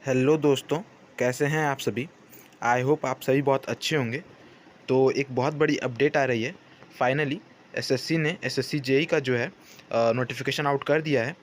Hello दोस्तों, कैसे हैं आप सभी। आई होप आप सभी बहुत अच्छे होंगे। तो एक बहुत बड़ी अपडेट आ रही है। फाइनली एसएससी ने एसएससी जेई का जो है नोटिफिकेशन आउट कर दिया है।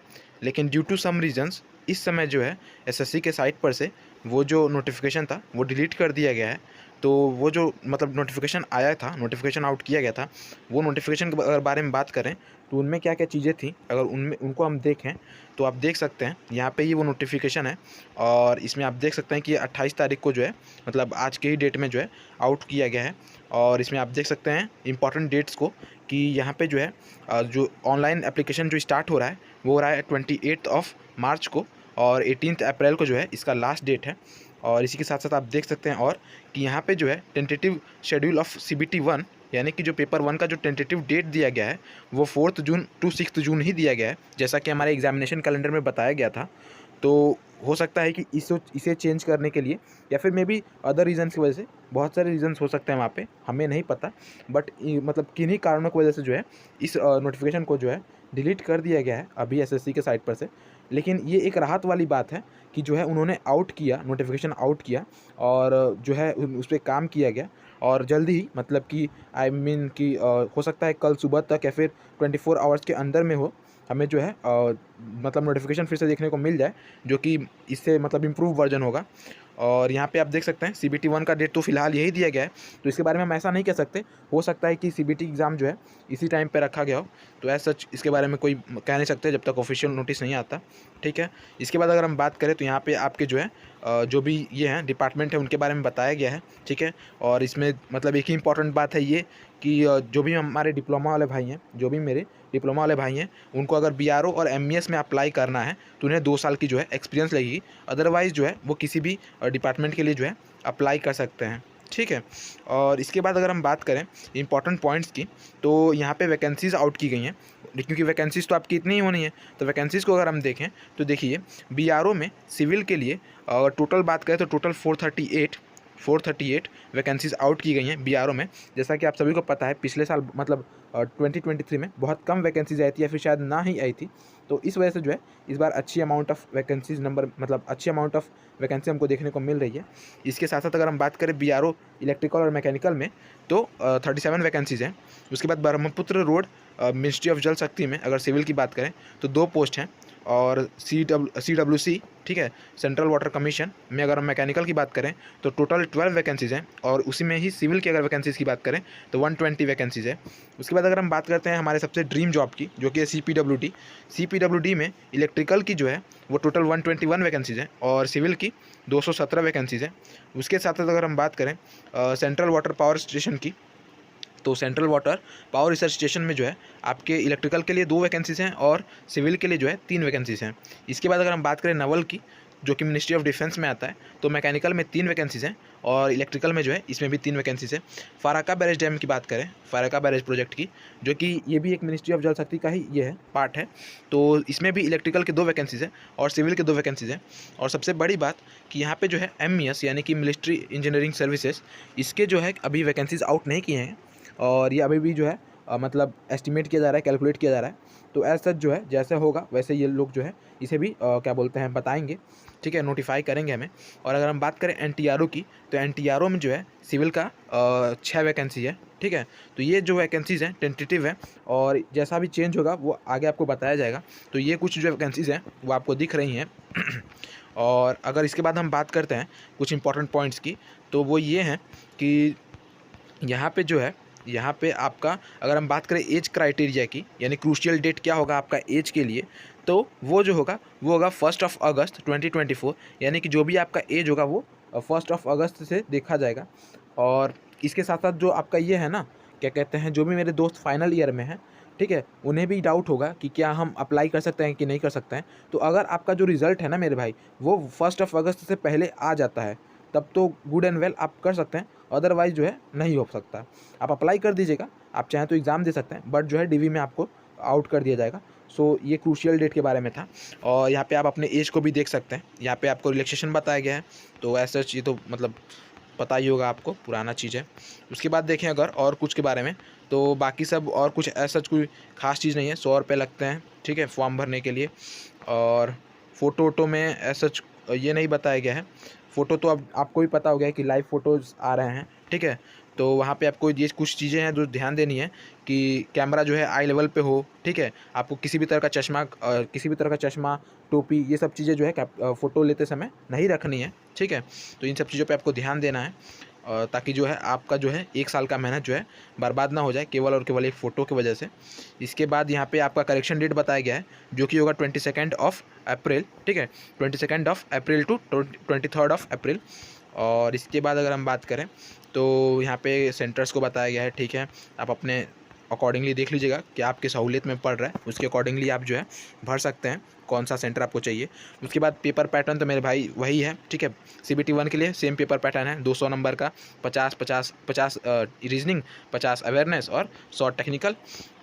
लेकिन ड्यू टू सम रीजंस इस समय जो है एसएससी के साइट पर से वो जो नोटिफिकेशन था वो डिलीट कर दिया गया है। तो वो जो मतलब नोटिफिकेशन आया था, नोटिफिकेशन आउट किया गया था, वो नोटिफिकेशन के अगर बारे में बात करें तो उनमें क्या क्या चीज़ें थी, अगर उनमें उनको हम देखें तो आप देख सकते हैं यहाँ पे ये वो नोटिफिकेशन है। और इसमें आप देख सकते हैं कि 28 तारीख को जो है मतलब आज के ही डेट में जो है आउट किया गया है। और इसमें आप देख सकते हैं इंपॉर्टेंट डेट्स को कि यहाँ पे जो है जो ऑनलाइन एप्लीकेशन जो स्टार्ट हो रहा है वो हो रहा है 28 मार्च को, और 18 अप्रैल को जो है इसका लास्ट डेट है। और इसी के साथ साथ आप देख सकते हैं और कि यहाँ पे जो है टेंटेटिव शेड्यूल ऑफ CBT 1 यानी कि जो पेपर 1 का जो टेंटेटिव डेट दिया गया है वो 4 जून टू 6 जून ही दिया गया है, जैसा कि हमारे एग्जामिनेशन कैलेंडर में बताया गया था। तो हो सकता है कि इसे चेंज करने के लिए या फिर मे बी अदर रीज़न्स की वजह से, बहुत सारे रीज़न्स हो सकते हैं वहाँ पे, हमें नहीं पता। बट मतलब किन्हीं कारणों की वजह से जो है इस नोटिफिकेशन को जो है डिलीट कर दिया गया है अभी एसएससी के साइट पर से। लेकिन ये एक राहत वाली बात है कि जो है उन्होंने आउट किया, नोटिफिकेशन आउट किया और जो है उस पर काम किया गया। और जल्दी ही मतलब कि आई मीन कि हो सकता है कल सुबह तक या फिर 24 आवर्स के अंदर में हो, हमें जो है मतलब नोटिफिकेशन फिर से देखने को मिल जाए, जो कि इससे मतलब इम्प्रूव वर्जन होगा। और यहाँ पे आप देख सकते हैं CBT 1 का डेट तो फिलहाल यही दिया गया है, तो इसके बारे में हम ऐसा नहीं कह सकते। हो सकता है कि CBT एग्ज़ाम जो है इसी टाइम पे रखा गया हो, तो ऐसा सच इसके बारे में कोई कह नहीं सकते जब तक ऑफिशियल नोटिस नहीं आता। ठीक है। इसके बाद अगर हम बात करें तो यहाँ पे आपके जो है जो भी ये हैं डिपार्टमेंट है उनके बारे में बताया गया है। ठीक है। और इसमें मतलब एक ही इंपॉर्टेंट बात है ये कि जो भी हमारे डिप्लोमा वाले भाई हैं, जो भी मेरे डिप्लोमा वाले भाई हैं, उनको अगर BRO और MES में अप्लाई करना है तो उन्हें 2 साल की जो है एक्सपीरियंस लगेगी। अदरवाइज़ जो है वो किसी भी डिपार्टमेंट के लिए जो है अप्लाई कर सकते हैं। ठीक है। और इसके बाद अगर हम बात करें इंपॉर्टेंट पॉइंट्स की, तो यहाँ पे वैकेंसीज़ आउट की गई हैं, क्योंकि वैकेंसीज़ तो आपकी इतनी ही होनी है। तो वैकेंसीज़ को अगर हम देखें तो देखिए BRO में सिविल के लिए टोटल बात करें तो टोटल 438 वैकेंसीज़ आउट की गई हैं BRO में। जैसा कि आप सभी को पता है पिछले साल मतलब 2023 में बहुत कम वैकेंसीज आई थी या फिर शायद ना ही आई थी। तो इस वजह से जो है इस बार अच्छी अमाउंट ऑफ वैकेंसीज नंबर मतलब अच्छी अमाउंट ऑफ वैकेंसी हमको देखने को मिल रही है। इसके साथ साथ अगर हम बात करें BRO इलेक्ट्रिकल और मैकेनिकल में तो 37 वैकेंसीज़ हैं। उसके बाद ब्रह्मपुत्र रोड मिनिस्ट्री ऑफ जल शक्ति में अगर सिविल की बात करें तो 2 पोस्ट हैं। और CWC, ठीक है, सेंट्रल वाटर कमीशन में अगर हम मैकेनिकल की बात करें तो टोटल 12 वैकेंसीज़ हैं। और उसी में ही सिविल की अगर वैकेंसीज़ की बात करें तो 120 वैकेंसीज़ है। उसके बाद अगर हम बात करते हैं हमारे सबसे ड्रीम जॉब की, जो कि है CPWD में इलेक्ट्रिकल की जो है वो टोटल 121 वैकेंसीज़ हैं और सिविल की 217 वैकेंसीज़ हैं। उसके साथ साथ अगर हम बात करें सेंट्रल वाटर पावर स्टेशन की, तो central water power research station में जो है आपके इलेक्ट्रिकल के लिए 2 वैकेंसीज़ हैं और सिविल के लिए जो है 3 वैकेंसीज़ हैं। इसके बाद अगर हम बात करें नवल की, जो कि मिनिस्ट्री ऑफ डिफेंस में आता है, तो मैकेनिकल में 3 वैकेंसीज़ हैं और इलेक्ट्रिकल में जो है इसमें भी 3 वैकेंसीज़ हैं। फारक्का बैरेज डैम की बात करें, फारक्का बैरेज प्रोजेक्ट की, जो कि ये भी एक मिनिस्ट्री ऑफ जल शक्ति का ही ये है पार्ट है, तो इसमें भी इलेक्ट्रिकल के 2 वैकेंसीज़ हैं और सिविल के 2 वैकेंसीज़ हैं। और सबसे बड़ी बात कि यहाँ पे जो है MES यानी कि मिलिट्री इंजीनियरिंग सर्विसेज, इसके जो है अभी वैकेंसीज़ आउट नहीं किए हैं और ये अभी भी जो है मतलब एस्टिमेट किया जा रहा है, कैलकुलेट किया जा रहा है। तो ऐसा जो है जैसे होगा वैसे ये लोग जो है इसे भी क्या बोलते हैं बताएंगे। ठीक है, नोटिफाई करेंगे हमें। और अगर हम बात करें NTRO की, तो NTRO में जो है सिविल का 6 वैकेंसी है। ठीक है। तो ये जो वैकेंसीज़ हैं टेंटेटिव है और जैसा भी चेंज होगा वो आगे आपको बताया जाएगा। तो ये कुछ जो वैकेंसीज़ हैं वो आपको दिख रही हैं। और अगर इसके बाद हम बात करते हैं कुछ इंपॉर्टेंट पॉइंट्स की, तो वो ये हैं कि यहाँ पे जो है यहाँ पे आपका अगर हम बात करें एज क्राइटेरिया की, यानी क्रूशियल डेट क्या होगा आपका एज के लिए, तो वो जो होगा वो होगा 1 अगस्त 2024, यानी कि जो भी आपका एज होगा वो 1 अगस्त से देखा जाएगा। और इसके साथ साथ जो आपका ये है ना, क्या कहते हैं, जो भी मेरे दोस्त फाइनल ईयर में हैं, ठीक है, उन्हें भी डाउट होगा कि क्या हम अप्लाई कर सकते हैं कि नहीं कर सकते हैं। तो अगर आपका जो रिज़ल्ट है ना मेरे भाई वो 1 अगस्त से पहले आ जाता है तब तो गुड एंड वेल आप कर सकते हैं, अदरवाइज़ जो है नहीं हो सकता। आप अप्लाई कर दीजिएगा, आप चाहें तो एग्ज़ाम दे सकते हैं, बट जो है DV में आपको आउट कर दिया जाएगा। सो ये क्रूशियल डेट के बारे में था। और यहाँ पे आप अपने एज को भी देख सकते हैं, यहाँ पे आपको रिलैक्सेशन बताया गया है। तो ऐसा ये तो मतलब पता ही होगा आपको, पुराना चीज़ है। उसके बाद देखें अगर और कुछ के बारे में, तो बाकी सब और कुछ ऐसा कोई ख़ास चीज़ नहीं है। 100 रुपये लगते हैं, ठीक है, फॉर्म भरने के लिए। और फ़ोटो वोटो में ऐसा ये नहीं बताया गया है। फ़ोटो तो अब आपको भी पता हो गया है कि लाइव फ़ोटोज़ आ रहे हैं, ठीक है। तो वहाँ पे आपको ये कुछ चीज़ें हैं जो ध्यान देनी है कि कैमरा जो है आई लेवल पे हो, ठीक है। आपको किसी भी तरह का चश्मा, टोपी, ये सब चीज़ें जो है फ़ोटो लेते समय नहीं रखनी है, ठीक है। तो इन सब चीज़ों पे आपको ध्यान देना है ताकि जो है आपका जो है 1 साल का मेहनत जो है बर्बाद ना हो जाए केवल और केवल एक फ़ोटो की वजह से। इसके बाद यहाँ पे आपका करेक्शन डेट बताया गया है जो कि होगा 22 अप्रैल, ठीक है। 22 अप्रैल टू 23 अप्रैल। और इसके बाद अगर हम बात करें तो यहाँ पे सेंटर्स को बताया गया है, ठीक है। आप अपने अकॉर्डिंगली देख लीजिएगा कि आपकी सहूलियत में पड़ रहा है, उसके अकॉर्डिंगली आप जो है भर सकते हैं कौन सा सेंटर आपको चाहिए। उसके बाद पेपर पैटर्न तो मेरे भाई वही है, ठीक है। CBT 1 के लिए सेम पेपर पैटर्न है, 200 नंबर का, 50 रीजनिंग, 50 अवेयरनेस और 100 टेक्निकल।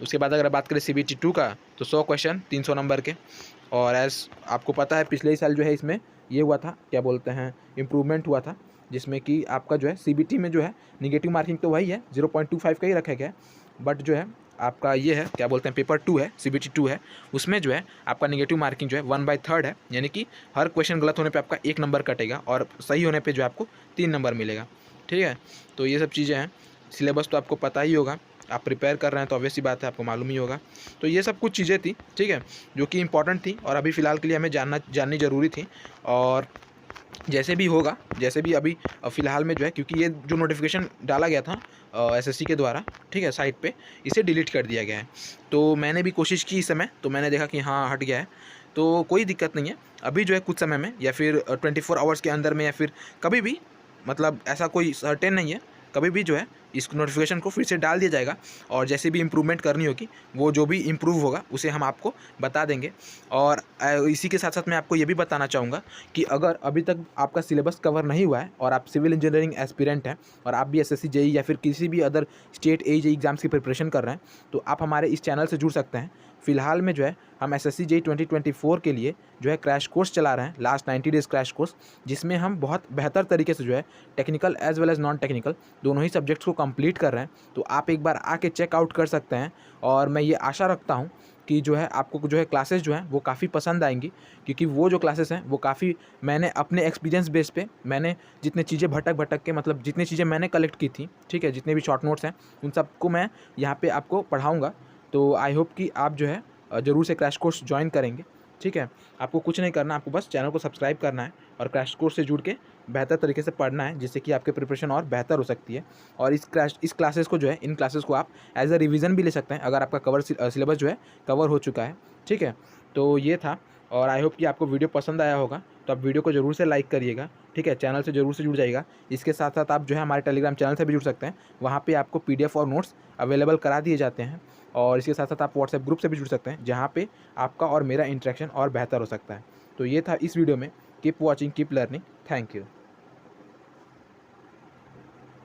उसके बाद अगर बात करें CBT 2 का तो 100 क्वेश्चन 300 नंबर के। और एज आपको पता है पिछले ही साल जो है इसमें ये हुआ था, क्या बोलते हैं, इम्प्रूवमेंट हुआ था, जिसमें कि आपका जो है CBT में जो है निगेटिव मार्किंग तो वही है 0.25 का ही रखा गया है, बट जो है आपका ये है, क्या बोलते हैं, पेपर 2 है, CBT 2 है, उसमें जो है आपका निगेटिव मार्किंग जो है 1/3 है, यानी कि हर क्वेश्चन गलत होने पे आपका 1 नंबर कटेगा और सही होने पे जो है आपको 3 नंबर मिलेगा, ठीक है। तो ये सब चीज़ें हैं। सिलेबस तो आपको पता ही होगा, आप प्रिपेयर कर रहे हैं तो ऑब्वियस सी बात है आपको मालूम ही होगा। तो ये सब कुछ चीज़ें थी, ठीक है, जो कि इंपॉर्टेंट थी और अभी फ़िलहाल के लिए हमें जाननी ज़रूरी थी। और जैसे भी होगा, जैसे भी अभी फ़िलहाल में जो है, क्योंकि ये जो नोटिफिकेशन डाला गया था SSC के द्वारा, ठीक है, साइट पे, इसे डिलीट कर दिया गया है। तो मैंने भी कोशिश की इस समय, तो मैंने देखा कि हाँ हट गया है, तो कोई दिक्कत नहीं है। अभी जो है कुछ समय में या फिर 24 आवर्स के अंदर में या फिर कभी भी, मतलब ऐसा कोई सर्टेन नहीं है, कभी भी जो है इस नोटिफिकेशन को फिर से डाल दिया जाएगा और जैसे भी इम्प्रूवमेंट करनी होगी वो जो भी इम्प्रूव होगा उसे हम आपको बता देंगे। और इसी के साथ साथ मैं आपको ये भी बताना चाहूँगा कि अगर अभी तक आपका सिलेबस कवर नहीं हुआ है और आप सिविल इंजीनियरिंग एस्पिरेंट हैं और आप भी SSC JEE या फिर किसी भी other state AE JEE exams की प्रिपरेशन कर रहे हैं, तो आप हमारे इस चैनल से जुड़ सकते हैं। फ़िलहाल में जो है हम SSC JEE 2024 के लिए जो है क्रैश कोर्स चला रहे हैं, लास्ट 90 डेज़ क्रैश कोर्स, जिसमें हम बहुत बेहतर तरीके से जो है technical as well as non technical दोनों ही सब्जेक्ट्स को कंप्लीट कर रहे हैं। तो आप एक बार आके चेकआउट कर सकते हैं और मैं ये आशा रखता हूँ कि जो है आपको जो है क्लासेस जो हैं वो काफ़ी पसंद आएंगी, क्योंकि वो जो क्लासेस हैं वो काफ़ी, मैंने अपने एक्सपीरियंस बेस पे मैंने जितने चीज़ें भटक के, मतलब जितनी चीज़ें मैंने कलेक्ट की थी, ठीक है, जितने भी शॉर्ट नोट्स हैं उन सबको मैं यहाँ पे आपको पढ़ाऊँगा। तो आई होप कि आप जो है ज़रूर से क्रैश कोर्स ज्वाइन करेंगे, ठीक है। आपको कुछ नहीं करना, आपको बस चैनल को सब्सक्राइब करना है और क्रैश कोर्स से जुड़ के बेहतर तरीके से पढ़ना है, जिससे कि आपकी प्रिपरेशन और बेहतर हो सकती है। और इस क्लासेस को जो है, इन क्लासेस को आप एज अ रिवीजन भी ले सकते हैं अगर आपका सिलेबस जो है कवर हो चुका है, ठीक है। तो ये था और आई होप कि आपको वीडियो पसंद आया होगा, तो आप वीडियो को ज़रूर से लाइक करिएगा, ठीक है। चैनल से ज़रूर से जुड़ जाइएगा। इसके साथ साथ आप जो है हमारे टेलीग्राम चैनल से भी जुड़ सकते हैं, वहाँ पे आपको PDF और नोट्स अवेलेबल करा दिए जाते हैं। और इसके साथ साथ आप व्हाट्सएप ग्रुप से भी जुड़ सकते हैं, जहाँ पे आपका और मेरा इंटरेक्शन और बेहतर हो सकता है। तो ये था इस वीडियो में। Keep watching, keep learning, thank you.